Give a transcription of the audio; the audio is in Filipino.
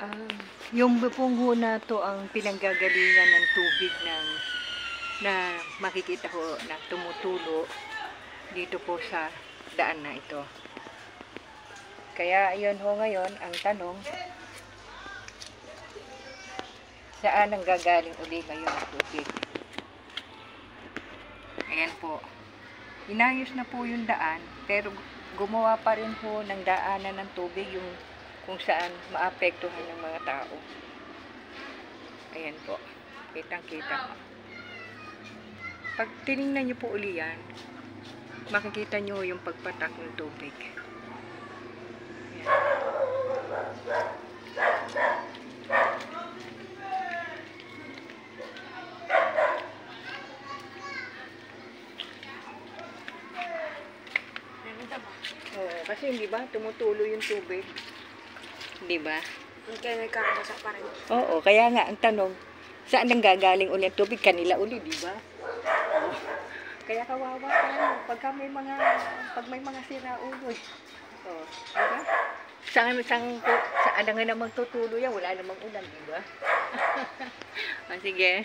Ah, yung pong ho na to ang pinanggagalingan ng tubig na makikita ko na tumutulo dito po sa daan na ito. Kaya ayun ho ngayon ang tanong, saan ang gagaling uli ngayon ang tubig? Ayan po. Inayos na po yung daan, pero gumawa pa rin po ng daanan ng tubig yung kung saan maapektuhan ng mga tao. Ayan po. Kitang-kita. Pag tinignan nyo po uli yan, makikita nyo yung pagpatak ng tubig. Ayan. Oo, kasi hindi ba tumutulo yung tubig? Di ba? Kaya nagkakabasa pa rin. Oo, kaya nga ang tanong, saan nang gagaling uli ang tubig? Kanila uli, di ba? Oo. Kaya kawawa tayo pag may mga siraulo eh. Oo, di ba? Saan na nga namang tutulo yan? Wala namang ulan, di ba? Sige.